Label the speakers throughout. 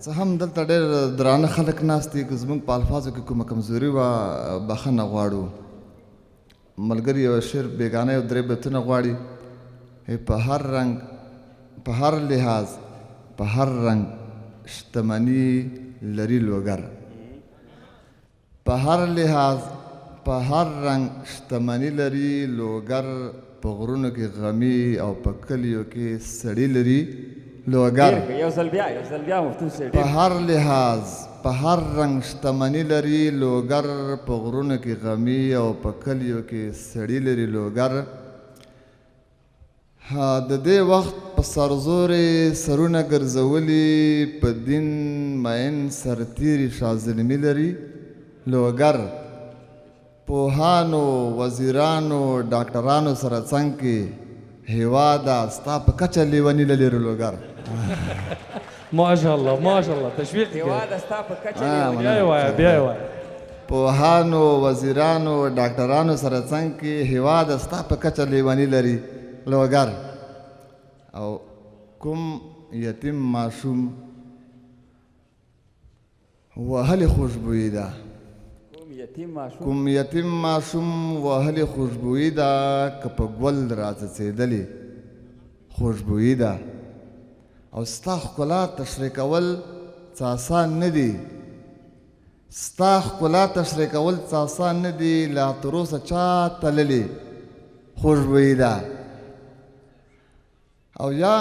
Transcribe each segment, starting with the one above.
Speaker 1: څه هم دلته ډېر درانه خلک ناست دي که زموږ په الفاظو کې کومه کمزوري وه بخښنه غواړو. ملګري یو شعر بېګانه یو درې بیتونه غواړي په هر رنګ په هر لحاظ په هر رنګ شتمني لري لوګر، په هر لحاظ په هر رنګ شتمني لري لوګر، په غرونو کې غمي او په کلیو کې سړي لري لوګر. په هر لحاظ په هر رنګ شتمني لري لوګر، په غرونو کې غمي او په کلیو کې سړي لري لوګر. د دې وخت په سرزورې سرونه ګرځولي، په دین مین سرتیري شازلمي لري لوګر. پوهانو وزیرانو ډاکټرانو سره څنګ کې هېواده ستا په کچه لیوني لري لوګر.
Speaker 2: ماشاءالله ماشاءالله تشویق
Speaker 3: هېواده ستا په کچه
Speaker 2: بیا یې وایه بیا یې وایه.
Speaker 1: پوهانو وزیرانو ډاکټرانو سره څنګ کې هېواده ستا په کچه لیوني لري لوګر. او کوم یتیم ماشوم وهلې خوشبویي ده، کوم یتیم ماشوم وهلې خوشبویي ده، که په ګل راڅڅېدلې خوشبویي ده. او ستا ښکلا تشریح کول څه آسان نه دي، ستا ښکلا تشریح کول څه آسان نه دي، لا تروسه چا تللې خوشبویي ده. او یا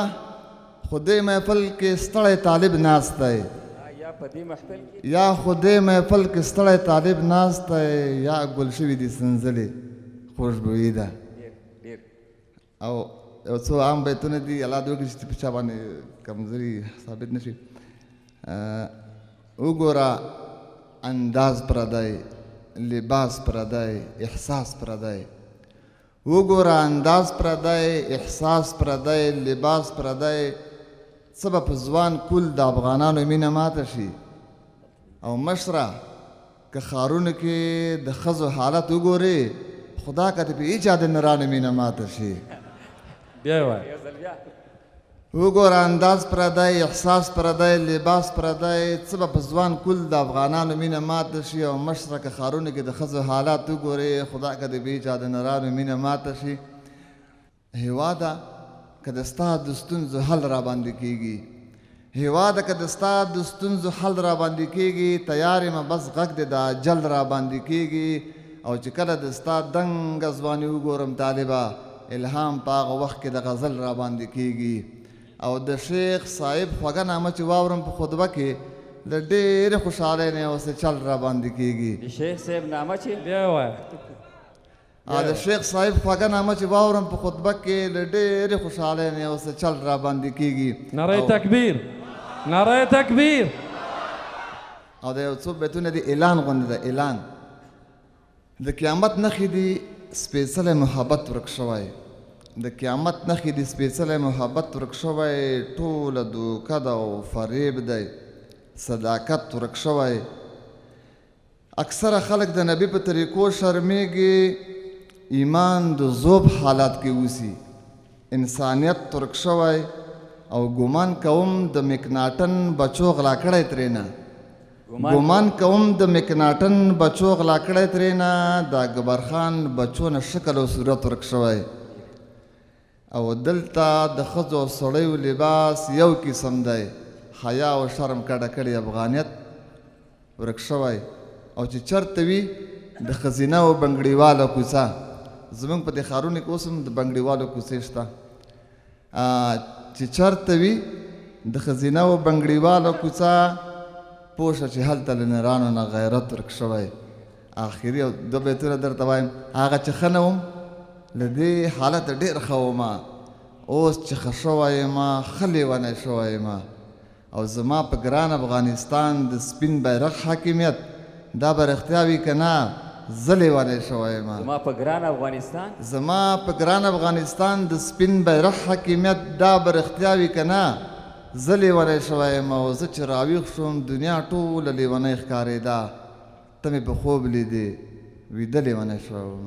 Speaker 1: خو دې محفل کې ستړی طالب ناست دی، یا خو دې محفل کې ستړی طالب ناست دی، یا ګل شوي دي سنځلې خوشبویي ده. او یو څو عام بیتونه دي الله دې وکړي چې په چا باندې کمزوري ثابت نه شي. وګوره انداز پردی، لباس پردی، احساس پردی. وګوره انداز پردی، احساس پردی، لباس پردی. څه به په ځوان کول د افغانانو مینه ماته شي. او مشره که ښارونو کې د ښځو حالت وګورې خدا که دې په هېچا د نرانو مینه ماته شي.
Speaker 2: بیا یې وایه.
Speaker 1: وګوره انداز پردی، احساس پردی، لباس پردی. څه به په ځوان کول د افغانانو مینه ماته شي. او مشره که ښارونو کې د ښځو حالات وګورې خدا که دې په هېچا د نرانو مینه ماته شي. هېواده که د ستا د ستونزو حل راباندې کېږي، هېواده که د ستا د ستونزو حل راباندې کېږي، تیار یم بس غږ دې د اجل راباندې کېږي. او چې کله د ستا دنګه ځواني وګورم طالبه، الهام په هغه وخت کې د غزل راباندې کېږي. او د شیخ صاحب خوږه نامه چې واورم په خطبه کې د ډېرې خوشحالۍ نه یو څه چل راباندې کېږي.
Speaker 3: د شیخ صاحب نامه چې
Speaker 2: بیا یې وایه.
Speaker 1: د شیخ صاحب خوږه نامه چې واورم په خطبه کې له ډېرې خوشحالۍ نه یو څه چل راباندې کېږي.
Speaker 2: نعره تکبیر، نعره تکبیر.
Speaker 1: او د یو څو بیتونه دي اعلان غوندې ده، اعلان. د قیامت نښې دي سپېڅلی محبت ورک شوی، د قیامت نښې دي سپېڅلی محبت ورک شوی. ټوله دوکه ده او فریب دی، صداقت ورک شوی. اکثره خلک د نبي په طریقو شرمېږي، ایمان د ذوب حالات کې اوسي. انسانیت ورک شوی. او ګمان کوم د مکناټن بچو غلا کړی ترېنه، ګمان کوم د مکناټن بچو غلا کړی ترېنه، د اکبرخان بچو نه شکل او صورت ورک شوی. او دلته د ښځو او سړیو لباس یو قسم دی، حیا او شرم کډه کړی افغانیت ورک شوی. او چې چرته وي د ښځینه او بنګړیوالو کوڅه، زموږ په دې ښارونو کې اوس هم د بنګړیوالو کوڅې شته، چې چرته وي د ښځینه او بنګړیوالو کوڅه، پوه شه چې هلته له نرانو نه غیرت ورک شوی. آخري او دوه بیتونه درته وایم. هغه چې ښه نه وم له دې حالته ډېر ښه ومه، اوس چې ښه شوی یم ښه لیونی شوی یم. او زما په ګران افغانستان د سپین بیرغ حاکمیت دا به رښتیا وي که نه زه لیونی شوی یم.
Speaker 3: زما په ګران افغانستان،
Speaker 1: زما په ګران افغانستان د سپین بیرغ حاکمیت دا به رښتیا وي که نه زه لیونی شوی یم. او زه چې راویښ شوم دنیا ټوله لیونی ښکارېده، ته مې په خوب لیدې ویده لیونی شوی وم.